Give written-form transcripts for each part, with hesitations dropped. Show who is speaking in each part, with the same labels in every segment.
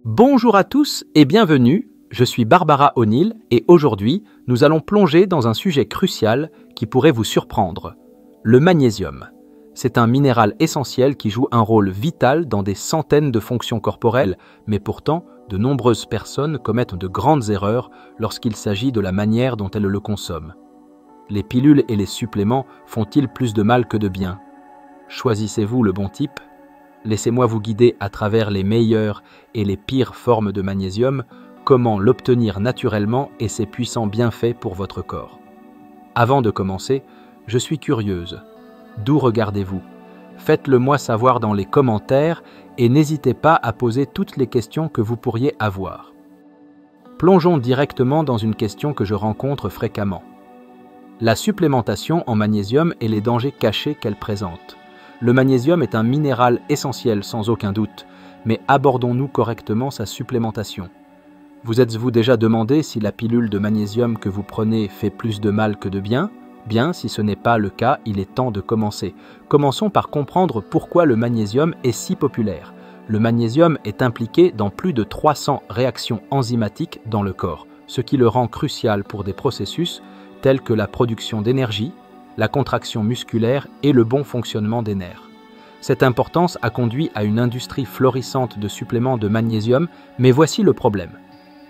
Speaker 1: Bonjour à tous et bienvenue, je suis Barbara O'Neill et aujourd'hui, nous allons plonger dans un sujet crucial qui pourrait vous surprendre, le magnésium. C'est un minéral essentiel qui joue un rôle vital dans des centaines de fonctions corporelles, mais pourtant, de nombreuses personnes commettent de grandes erreurs lorsqu'il s'agit de la manière dont elles le consomment. Les pilules et les suppléments font-ils plus de mal que de bien? Choisissez-vous le bon type? Laissez-moi vous guider à travers les meilleures et les pires formes de magnésium, comment l'obtenir naturellement et ses puissants bienfaits pour votre corps. Avant de commencer, je suis curieuse. D'où regardez-vous? Faites-le moi savoir dans les commentaires et n'hésitez pas à poser toutes les questions que vous pourriez avoir. Plongeons directement dans une question que je rencontre fréquemment. La supplémentation en magnésium et les dangers cachés qu'elle présente. Le magnésium est un minéral essentiel sans aucun doute, mais abordons-nous correctement sa supplémentation? Vous êtes-vous déjà demandé si la pilule de magnésium que vous prenez fait plus de mal que de bien? Bien, si ce n'est pas le cas, il est temps de commencer. Commençons par comprendre pourquoi le magnésium est si populaire. Le magnésium est impliqué dans plus de 300 réactions enzymatiques dans le corps, ce qui le rend crucial pour des processus tels que la production d'énergie, la contraction musculaire et le bon fonctionnement des nerfs. Cette importance a conduit à une industrie florissante de suppléments de magnésium, mais voici le problème.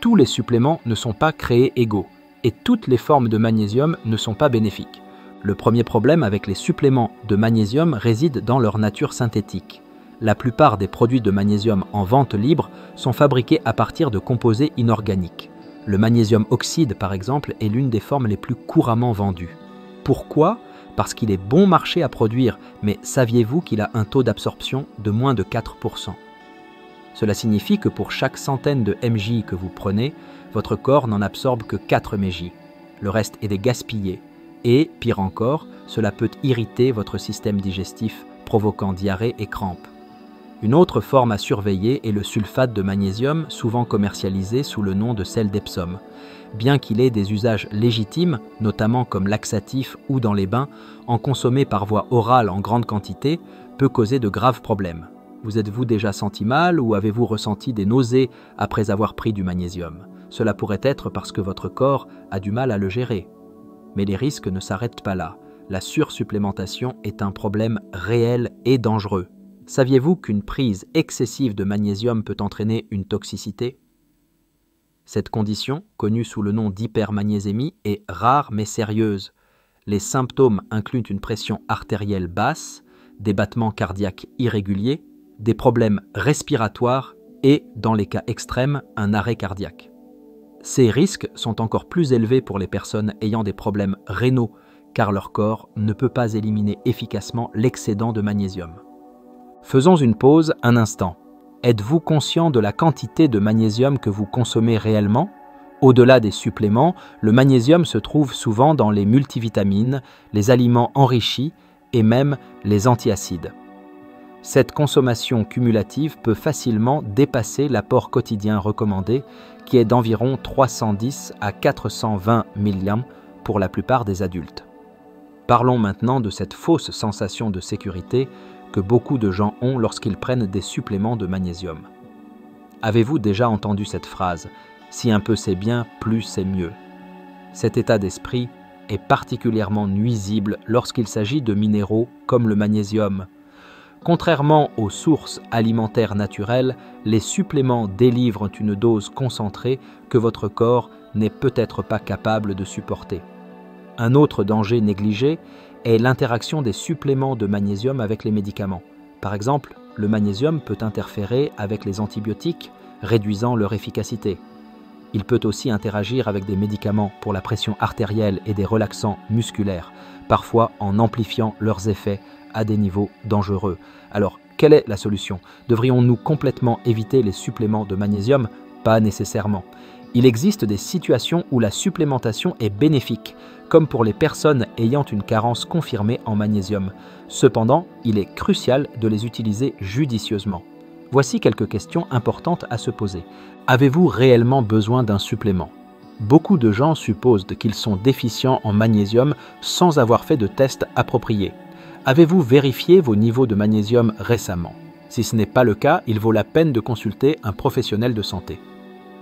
Speaker 1: Tous les suppléments ne sont pas créés égaux, et toutes les formes de magnésium ne sont pas bénéfiques. Le premier problème avec les suppléments de magnésium réside dans leur nature synthétique. La plupart des produits de magnésium en vente libre sont fabriqués à partir de composés inorganiques. Le magnésium oxyde, par exemple, est l'une des formes les plus couramment vendues. Pourquoi? Parce qu'il est bon marché à produire, mais saviez-vous qu'il a un taux d'absorption de moins de 4%? Cela signifie que pour chaque centaine de mJ que vous prenez, votre corps n'en absorbe que 4 mJ. Le reste est gaspillé. Et, pire encore, cela peut irriter votre système digestif, provoquant diarrhée et crampes. Une autre forme à surveiller est le sulfate de magnésium, souvent commercialisé sous le nom de sel d'Epsom. Bien qu'il ait des usages légitimes, notamment comme laxatif ou dans les bains, en consommer par voie orale en grande quantité peut causer de graves problèmes. Vous êtes-vous déjà senti mal ou avez-vous ressenti des nausées après avoir pris du magnésium? Cela pourrait être parce que votre corps a du mal à le gérer. Mais les risques ne s'arrêtent pas là. La sursupplémentation est un problème réel et dangereux. Saviez-vous qu'une prise excessive de magnésium peut entraîner une toxicité? Cette condition, connue sous le nom d'hypermagnésémie, est rare mais sérieuse. Les symptômes incluent une pression artérielle basse, des battements cardiaques irréguliers, des problèmes respiratoires et, dans les cas extrêmes, un arrêt cardiaque. Ces risques sont encore plus élevés pour les personnes ayant des problèmes rénaux, car leur corps ne peut pas éliminer efficacement l'excédent de magnésium. Faisons une pause un instant. Êtes-vous conscient de la quantité de magnésium que vous consommez réellement? Au-delà des suppléments, le magnésium se trouve souvent dans les multivitamines, les aliments enrichis et même les antiacides. Cette consommation cumulative peut facilement dépasser l'apport quotidien recommandé, qui est d'environ 310 à 420 mg pour la plupart des adultes. Parlons maintenant de cette fausse sensation de sécurité que beaucoup de gens ont lorsqu'ils prennent des suppléments de magnésium. Avez-vous déjà entendu cette phrase « si un peu c'est bien, plus c'est mieux ». Cet état d'esprit est particulièrement nuisible lorsqu'il s'agit de minéraux comme le magnésium. Contrairement aux sources alimentaires naturelles, les suppléments délivrent une dose concentrée que votre corps n'est peut-être pas capable de supporter. Un autre danger négligé est l'interaction des suppléments de magnésium avec les médicaments. Par exemple, le magnésium peut interférer avec les antibiotiques, réduisant leur efficacité. Il peut aussi interagir avec des médicaments pour la pression artérielle et des relaxants musculaires, parfois en amplifiant leurs effets à des niveaux dangereux. Alors, quelle est la solution? Devrions-nous complètement éviter les suppléments de magnésium? Pas nécessairement. Il existe des situations où la supplémentation est bénéfique, comme pour les personnes ayant une carence confirmée en magnésium. Cependant, il est crucial de les utiliser judicieusement. Voici quelques questions importantes à se poser. Avez-vous réellement besoin d'un supplément? Beaucoup de gens supposent qu'ils sont déficients en magnésium sans avoir fait de tests appropriés. Avez-vous vérifié vos niveaux de magnésium récemment? Si ce n'est pas le cas, il vaut la peine de consulter un professionnel de santé.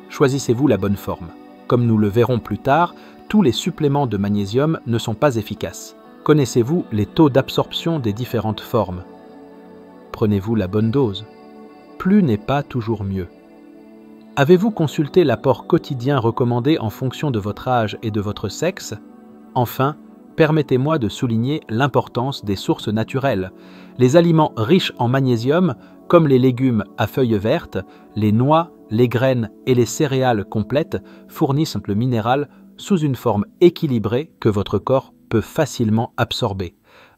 Speaker 1: Choisissez-vous la bonne forme. Comme nous le verrons plus tard, tous les suppléments de magnésium ne sont pas efficaces. Connaissez-vous les taux d'absorption des différentes formes? Prenez-vous la bonne dose? Plus n'est pas toujours mieux. Avez-vous consulté l'apport quotidien recommandé en fonction de votre âge et de votre sexe? Enfin, permettez-moi de souligner l'importance des sources naturelles. Les aliments riches en magnésium, comme les légumes à feuilles vertes, les noix, les graines et les céréales complètes, fournissent le minéral sous une forme équilibrée que votre corps peut facilement absorber.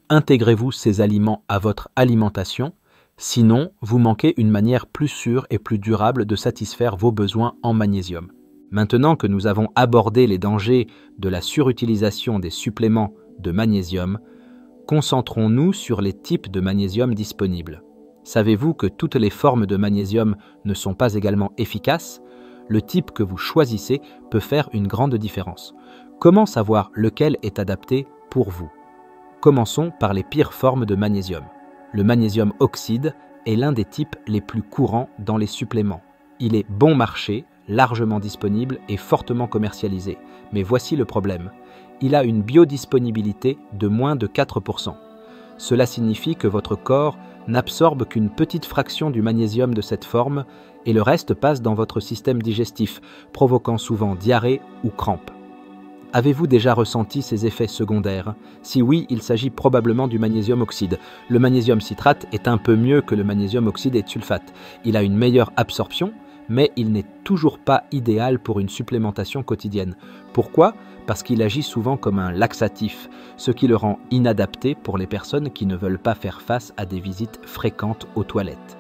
Speaker 1: Intégrez-vous ces aliments à votre alimentation, sinon vous manquez une manière plus sûre et plus durable de satisfaire vos besoins en magnésium. Maintenant que nous avons abordé les dangers de la surutilisation des suppléments de magnésium, concentrons-nous sur les types de magnésium disponibles. Savez-vous que toutes les formes de magnésium ne sont pas également efficaces? Le type que vous choisissez peut faire une grande différence. Comment savoir lequel est adapté pour vous? Commençons par les pires formes de magnésium. Le magnésium oxyde est l'un des types les plus courants dans les suppléments. Il est bon marché, largement disponible et fortement commercialisé. Mais voici le problème. Il a une biodisponibilité de moins de 4%. Cela signifie que votre corps n'absorbe qu'une petite fraction du magnésium de cette forme et le reste passe dans votre système digestif, provoquant souvent diarrhée ou crampes. Avez-vous déjà ressenti ces effets secondaires? Si oui, il s'agit probablement du magnésium oxyde. Le magnésium citrate est un peu mieux que le magnésium oxyde et sulfate. Il a une meilleure absorption, mais il n'est toujours pas idéal pour une supplémentation quotidienne. Pourquoi? Parce qu'il agit souvent comme un laxatif, ce qui le rend inadapté pour les personnes qui ne veulent pas faire face à des visites fréquentes aux toilettes.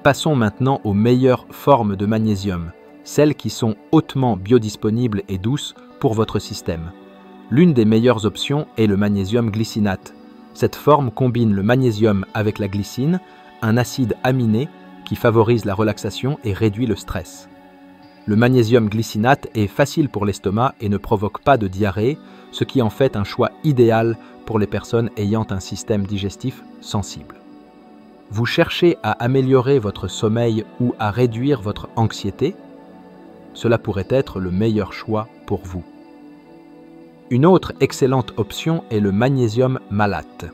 Speaker 1: Passons maintenant aux meilleures formes de magnésium, celles qui sont hautement biodisponibles et douces pour votre système. L'une des meilleures options est le magnésium glycinate. Cette forme combine le magnésium avec la glycine, un acide aminé qui favorise la relaxation et réduit le stress. Le magnésium glycinate est facile pour l'estomac et ne provoque pas de diarrhée, ce qui en fait un choix idéal pour les personnes ayant un système digestif sensible. Vous cherchez à améliorer votre sommeil ou à réduire votre anxiété? Cela pourrait être le meilleur choix pour vous. Une autre excellente option est le magnésium malate.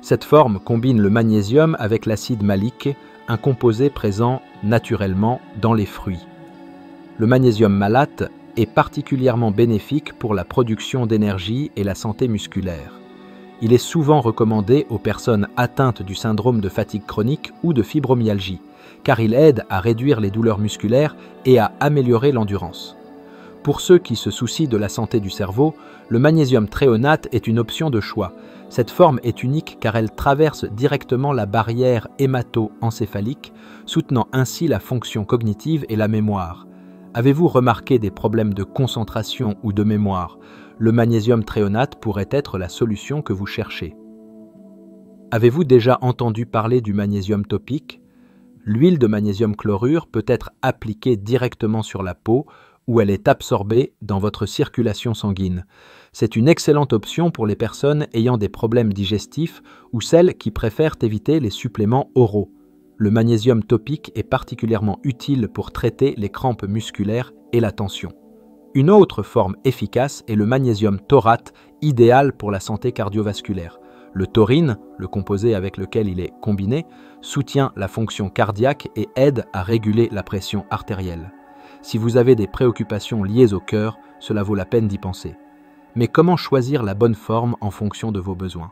Speaker 1: Cette forme combine le magnésium avec l'acide malique, un composé présent naturellement dans les fruits. Le magnésium malate est particulièrement bénéfique pour la production d'énergie et la santé musculaire. Il est souvent recommandé aux personnes atteintes du syndrome de fatigue chronique ou de fibromyalgie, car il aide à réduire les douleurs musculaires et à améliorer l'endurance. Pour ceux qui se soucient de la santé du cerveau, le magnésium thréonate est une option de choix. Cette forme est unique car elle traverse directement la barrière hémato-encéphalique, soutenant ainsi la fonction cognitive et la mémoire. Avez-vous remarqué des problèmes de concentration ou de mémoire? Le magnésium thréonate pourrait être la solution que vous cherchez. Avez-vous déjà entendu parler du magnésium topique? L'huile de magnésium chlorure peut être appliquée directement sur la peau où elle est absorbée dans votre circulation sanguine. C'est une excellente option pour les personnes ayant des problèmes digestifs ou celles qui préfèrent éviter les suppléments oraux. Le magnésium topique est particulièrement utile pour traiter les crampes musculaires et la tension. Une autre forme efficace est le magnésium taurate, idéal pour la santé cardiovasculaire. Le taurine, le composé avec lequel il est combiné, soutient la fonction cardiaque et aide à réguler la pression artérielle. Si vous avez des préoccupations liées au cœur, cela vaut la peine d'y penser. Mais comment choisir la bonne forme en fonction de vos besoins?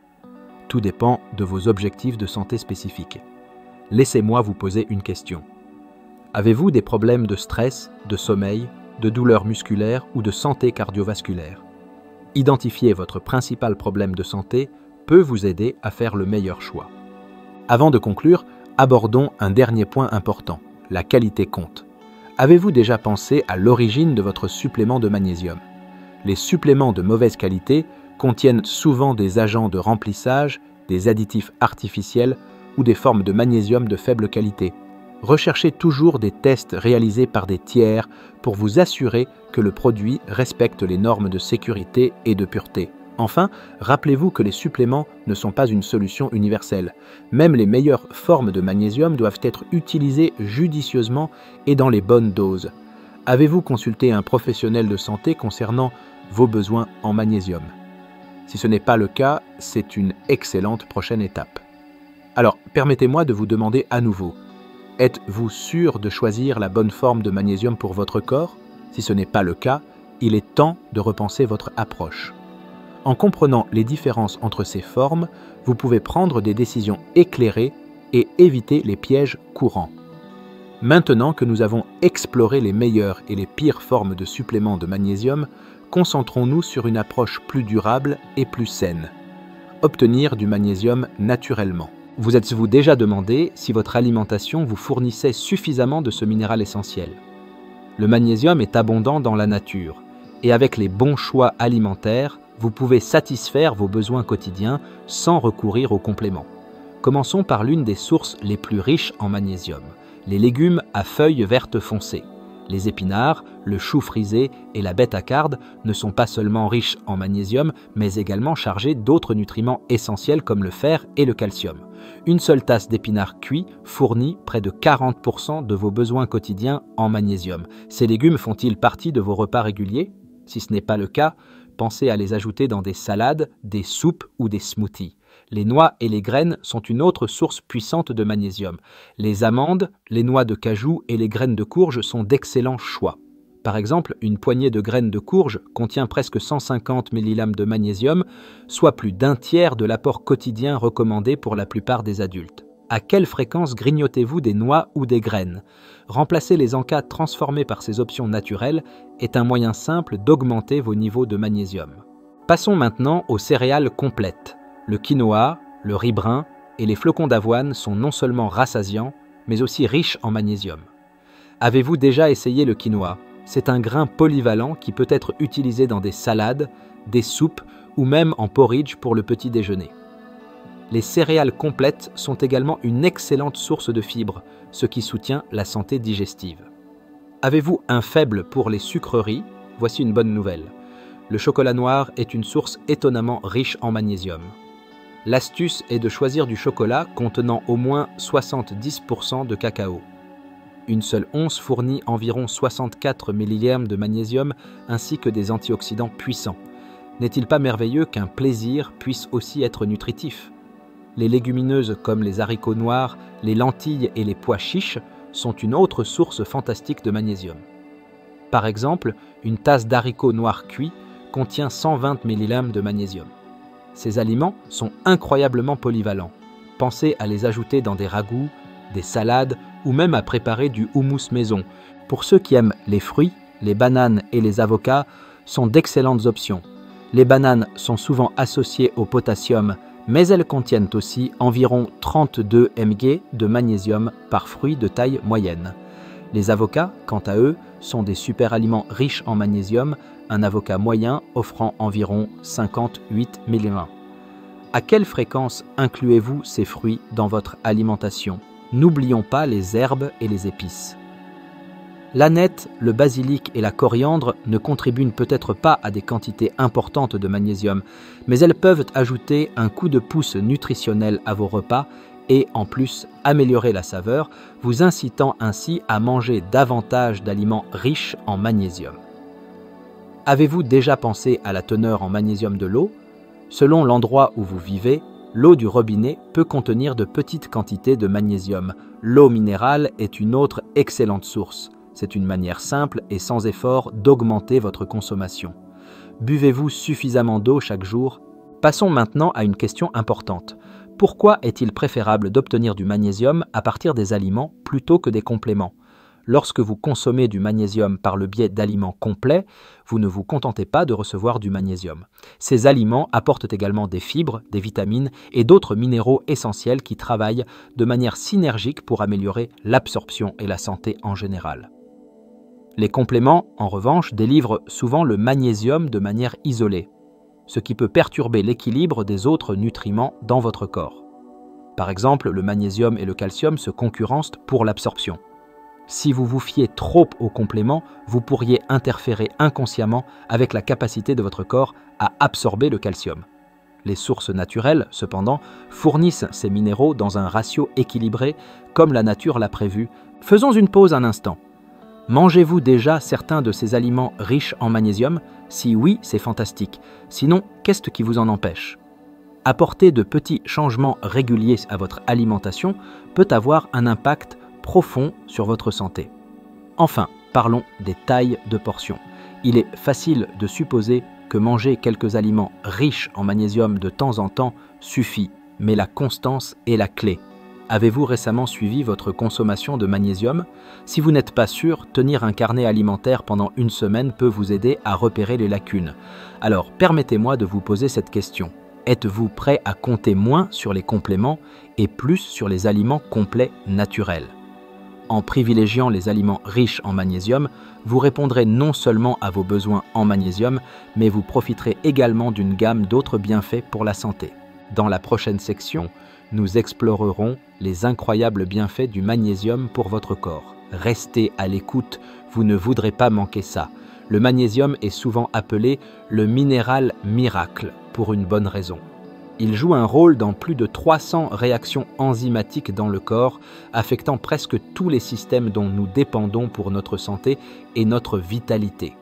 Speaker 1: Tout dépend de vos objectifs de santé spécifiques. Laissez-moi vous poser une question. Avez-vous des problèmes de stress, de sommeil, de douleurs musculaires ou de santé cardiovasculaire? Identifier votre principal problème de santé peut vous aider à faire le meilleur choix. Avant de conclure, abordons un dernier point important, la qualité compte. Avez-vous déjà pensé à l'origine de votre supplément de magnésium? Les suppléments de mauvaise qualité contiennent souvent des agents de remplissage, des additifs artificiels ou des formes de magnésium de faible qualité. Recherchez toujours des tests réalisés par des tiers pour vous assurer que le produit respecte les normes de sécurité et de pureté. Enfin, rappelez-vous que les suppléments ne sont pas une solution universelle. Même les meilleures formes de magnésium doivent être utilisées judicieusement et dans les bonnes doses. Avez-vous consulté un professionnel de santé concernant vos besoins en magnésium? Si ce n'est pas le cas, c'est une excellente prochaine étape. Alors, permettez-moi de vous demander à nouveau, êtes-vous sûr de choisir la bonne forme de magnésium pour votre corps? Si ce n'est pas le cas, il est temps de repenser votre approche. En comprenant les différences entre ces formes, vous pouvez prendre des décisions éclairées et éviter les pièges courants. Maintenant que nous avons exploré les meilleures et les pires formes de suppléments de magnésium, concentrons-nous sur une approche plus durable et plus saine. Obtenir du magnésium naturellement. Vous êtes-vous déjà demandé si votre alimentation vous fournissait suffisamment de ce minéral essentiel? Le magnésium est abondant dans la nature, et avec les bons choix alimentaires, vous pouvez satisfaire vos besoins quotidiens sans recourir aux compléments. Commençons par l'une des sources les plus riches en magnésium, les légumes à feuilles vertes foncées. Les épinards, le chou frisé et la bêta-carde ne sont pas seulement riches en magnésium, mais également chargés d'autres nutriments essentiels comme le fer et le calcium. Une seule tasse d'épinards cuits fournit près de 40% de vos besoins quotidiens en magnésium. Ces légumes font-ils partie de vos repas réguliers? Si ce n'est pas le cas, pensez à les ajouter dans des salades, des soupes ou des smoothies. Les noix et les graines sont une autre source puissante de magnésium. Les amandes, les noix de cajou et les graines de courge sont d'excellents choix. Par exemple, une poignée de graines de courge contient presque 150 mg de magnésium, soit plus d'un tiers de l'apport quotidien recommandé pour la plupart des adultes. À quelle fréquence grignotez-vous des noix ou des graines? Remplacer les encas transformés par ces options naturelles est un moyen simple d'augmenter vos niveaux de magnésium. Passons maintenant aux céréales complètes. Le quinoa, le riz brun et les flocons d'avoine sont non seulement rassasiants, mais aussi riches en magnésium. Avez-vous déjà essayé le quinoa? C'est un grain polyvalent qui peut être utilisé dans des salades, des soupes ou même en porridge pour le petit déjeuner. Les céréales complètes sont également une excellente source de fibres, ce qui soutient la santé digestive. Avez-vous un faible pour les sucreries? Voici une bonne nouvelle. Le chocolat noir est une source étonnamment riche en magnésium. L'astuce est de choisir du chocolat contenant au moins 70% de cacao. Une seule once fournit environ 64 mg de magnésium ainsi que des antioxydants puissants. N'est-il pas merveilleux qu'un plaisir puisse aussi être nutritif? Les légumineuses comme les haricots noirs, les lentilles et les pois chiches sont une autre source fantastique de magnésium. Par exemple, une tasse d'haricots noirs cuits contient 120 mg de magnésium. Ces aliments sont incroyablement polyvalents. Pensez à les ajouter dans des ragoûts, des salades ou même à préparer du houmous maison. Pour ceux qui aiment les fruits, les bananes et les avocats sont d'excellentes options. Les bananes sont souvent associées au potassium, mais elles contiennent aussi environ 32 mg de magnésium par fruit de taille moyenne. Les avocats, quant à eux, sont des super aliments riches en magnésium, un avocat moyen offrant environ 58 mg. À quelle fréquence incluez-vous ces fruits dans votre alimentation? N'oublions pas les herbes et les épices. L'aneth, le basilic et la coriandre ne contribuent peut-être pas à des quantités importantes de magnésium, mais elles peuvent ajouter un coup de pouce nutritionnel à vos repas et, en plus, améliorer la saveur, vous incitant ainsi à manger davantage d'aliments riches en magnésium. Avez-vous déjà pensé à la teneur en magnésium de l'eau? Selon l'endroit où vous vivez, l'eau du robinet peut contenir de petites quantités de magnésium. L'eau minérale est une autre excellente source. C'est une manière simple et sans effort d'augmenter votre consommation. Buvez-vous suffisamment d'eau chaque jour? Passons maintenant à une question importante. Pourquoi est-il préférable d'obtenir du magnésium à partir des aliments plutôt que des compléments? Lorsque vous consommez du magnésium par le biais d'aliments complets, vous ne vous contentez pas de recevoir du magnésium. Ces aliments apportent également des fibres, des vitamines et d'autres minéraux essentiels qui travaillent de manière synergique pour améliorer l'absorption et la santé en général. Les compléments, en revanche, délivrent souvent le magnésium de manière isolée, ce qui peut perturber l'équilibre des autres nutriments dans votre corps. Par exemple, le magnésium et le calcium se concurrencent pour l'absorption. Si vous vous fiez trop aux compléments, vous pourriez interférer inconsciemment avec la capacité de votre corps à absorber le calcium. Les sources naturelles, cependant, fournissent ces minéraux dans un ratio équilibré comme la nature l'a prévu. Faisons une pause un instant. Mangez-vous déjà certains de ces aliments riches en magnésium? Si oui, c'est fantastique. Sinon, qu'est-ce qui vous en empêche? Apporter de petits changements réguliers à votre alimentation peut avoir un impact profond sur votre santé. Enfin, parlons des tailles de portions. Il est facile de supposer que manger quelques aliments riches en magnésium de temps en temps suffit, mais la constance est la clé. Avez-vous récemment suivi votre consommation de magnésium? Si vous n'êtes pas sûr, tenir un carnet alimentaire pendant une semaine peut vous aider à repérer les lacunes. Alors, permettez-moi de vous poser cette question. Êtes-vous prêt à compter moins sur les compléments et plus sur les aliments complets naturels? En privilégiant les aliments riches en magnésium, vous répondrez non seulement à vos besoins en magnésium, mais vous profiterez également d'une gamme d'autres bienfaits pour la santé. Dans la prochaine section, nous explorerons les incroyables bienfaits du magnésium pour votre corps. Restez à l'écoute, vous ne voudrez pas manquer ça. Le magnésium est souvent appelé le minéral miracle pour une bonne raison. Il joue un rôle dans plus de 300 réactions enzymatiques dans le corps, affectant presque tous les systèmes dont nous dépendons pour notre santé et notre vitalité.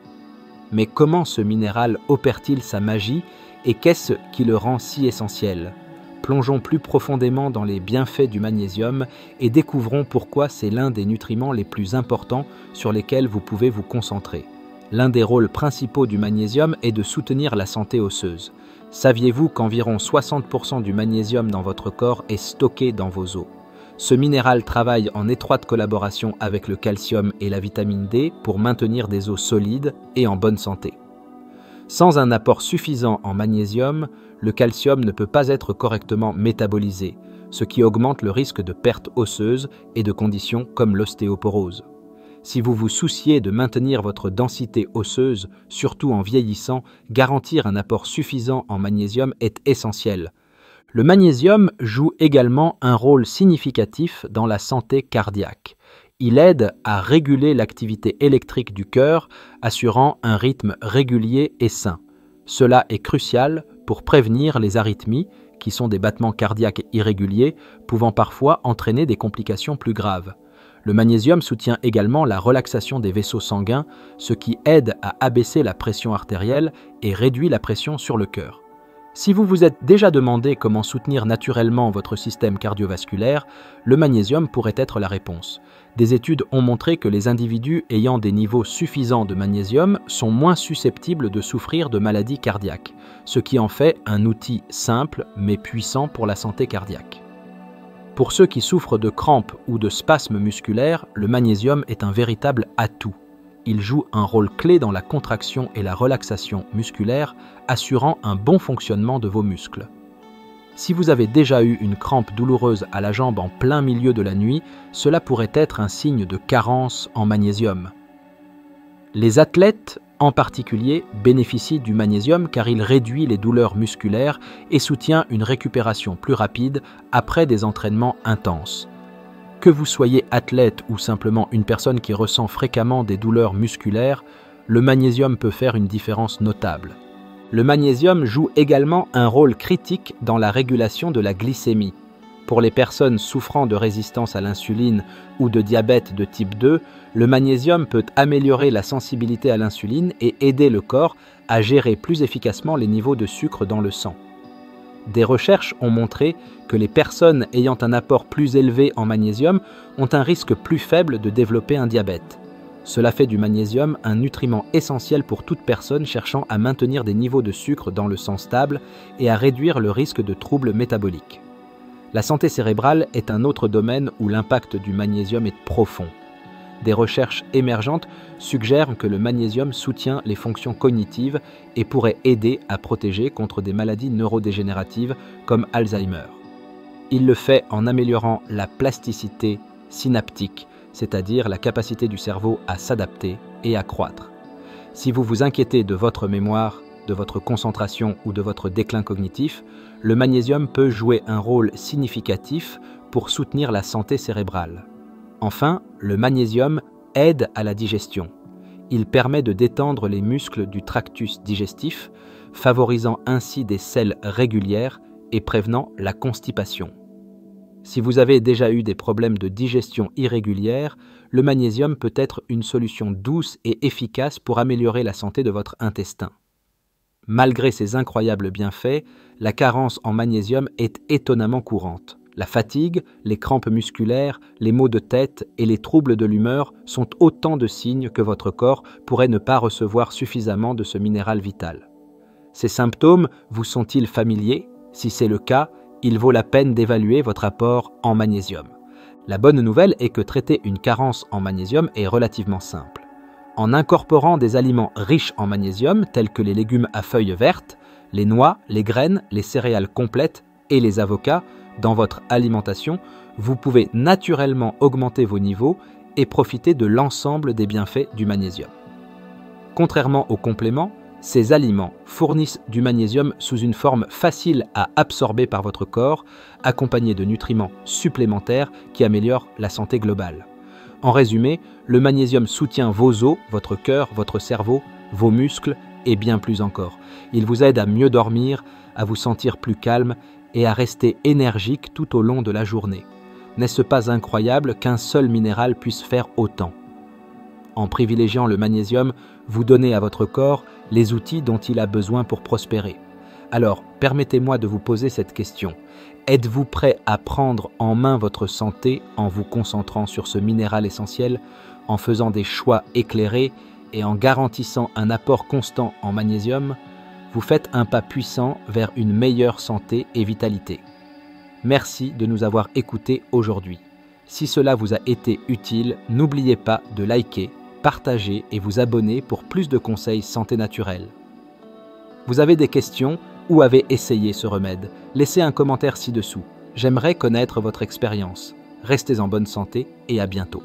Speaker 1: Mais comment ce minéral opère-t-il sa magie et qu'est-ce qui le rend si essentiel? Plongeons plus profondément dans les bienfaits du magnésium et découvrons pourquoi c'est l'un des nutriments les plus importants sur lesquels vous pouvez vous concentrer. L'un des rôles principaux du magnésium est de soutenir la santé osseuse. Saviez-vous qu'environ 60% du magnésium dans votre corps est stocké dans vos os? Ce minéral travaille en étroite collaboration avec le calcium et la vitamine D pour maintenir des os solides et en bonne santé. Sans un apport suffisant en magnésium, le calcium ne peut pas être correctement métabolisé, ce qui augmente le risque de perte osseuse et de conditions comme l'ostéoporose. Si vous vous souciez de maintenir votre densité osseuse, surtout en vieillissant, garantir un apport suffisant en magnésium est essentiel. Le magnésium joue également un rôle significatif dans la santé cardiaque. Il aide à réguler l'activité électrique du cœur, assurant un rythme régulier et sain. Cela est crucial pour prévenir les arythmies, qui sont des battements cardiaques irréguliers, pouvant parfois entraîner des complications plus graves. Le magnésium soutient également la relaxation des vaisseaux sanguins, ce qui aide à abaisser la pression artérielle et réduit la pression sur le cœur. Si vous vous êtes déjà demandé comment soutenir naturellement votre système cardiovasculaire, le magnésium pourrait être la réponse. Des études ont montré que les individus ayant des niveaux suffisants de magnésium sont moins susceptibles de souffrir de maladies cardiaques, ce qui en fait un outil simple mais puissant pour la santé cardiaque. Pour ceux qui souffrent de crampes ou de spasmes musculaires, le magnésium est un véritable atout. Il joue un rôle clé dans la contraction et la relaxation musculaire, assurant un bon fonctionnement de vos muscles. Si vous avez déjà eu une crampe douloureuse à la jambe en plein milieu de la nuit, cela pourrait être un signe de carence en magnésium. Les athlètes, en particulier, bénéficient du magnésium car il réduit les douleurs musculaires et soutient une récupération plus rapide après des entraînements intenses. Que vous soyez athlète ou simplement une personne qui ressent fréquemment des douleurs musculaires, le magnésium peut faire une différence notable. Le magnésium joue également un rôle critique dans la régulation de la glycémie. Pour les personnes souffrant de résistance à l'insuline ou de diabète de type 2, le magnésium peut améliorer la sensibilité à l'insuline et aider le corps à gérer plus efficacement les niveaux de sucre dans le sang. Des recherches ont montré que les personnes ayant un apport plus élevé en magnésium ont un risque plus faible de développer un diabète. Cela fait du magnésium un nutriment essentiel pour toute personne cherchant à maintenir des niveaux de sucre dans le sang stable et à réduire le risque de troubles métaboliques. La santé cérébrale est un autre domaine où l'impact du magnésium est profond. Des recherches émergentes suggèrent que le magnésium soutient les fonctions cognitives et pourrait aider à protéger contre des maladies neurodégénératives comme Alzheimer. Il le fait en améliorant la plasticité synaptique, c'est-à-dire la capacité du cerveau à s'adapter et à croître. Si vous vous inquiétez de votre mémoire, de votre concentration ou de votre déclin cognitif, le magnésium peut jouer un rôle significatif pour soutenir la santé cérébrale. Enfin, le magnésium aide à la digestion. Il permet de détendre les muscles du tractus digestif, favorisant ainsi des selles régulières et prévenant la constipation. Si vous avez déjà eu des problèmes de digestion irrégulière, le magnésium peut être une solution douce et efficace pour améliorer la santé de votre intestin. Malgré ses incroyables bienfaits, la carence en magnésium est étonnamment courante. La fatigue, les crampes musculaires, les maux de tête et les troubles de l'humeur sont autant de signes que votre corps pourrait ne pas recevoir suffisamment de ce minéral vital. Ces symptômes vous sont-ils familiers? Si c'est le cas, il vaut la peine d'évaluer votre apport en magnésium. La bonne nouvelle est que traiter une carence en magnésium est relativement simple. En incorporant des aliments riches en magnésium, tels que les légumes à feuilles vertes, les noix, les graines, les céréales complètes et les avocats, dans votre alimentation, vous pouvez naturellement augmenter vos niveaux et profiter de l'ensemble des bienfaits du magnésium. Contrairement aux compléments, ces aliments fournissent du magnésium sous une forme facile à absorber par votre corps, accompagnée de nutriments supplémentaires qui améliorent la santé globale. En résumé, le magnésium soutient vos os, votre cœur, votre cerveau, vos muscles et bien plus encore. Il vous aide à mieux dormir, à vous sentir plus calme et à rester énergique tout au long de la journée. N'est-ce pas incroyable qu'un seul minéral puisse faire autant? En privilégiant le magnésium, vous donnez à votre corps les outils dont il a besoin pour prospérer. Alors, permettez-moi de vous poser cette question. Êtes-vous prêt à prendre en main votre santé en vous concentrant sur ce minéral essentiel, en faisant des choix éclairés et en garantissant un apport constant en magnésium? Vous faites un pas puissant vers une meilleure santé et vitalité. Merci de nous avoir écoutés aujourd'hui. Si cela vous a été utile, n'oubliez pas de liker, partager et vous abonner pour plus de conseils santé naturelle. Vous avez des questions ou avez essayé ce remède? Laissez un commentaire ci-dessous. J'aimerais connaître votre expérience. Restez en bonne santé et à bientôt.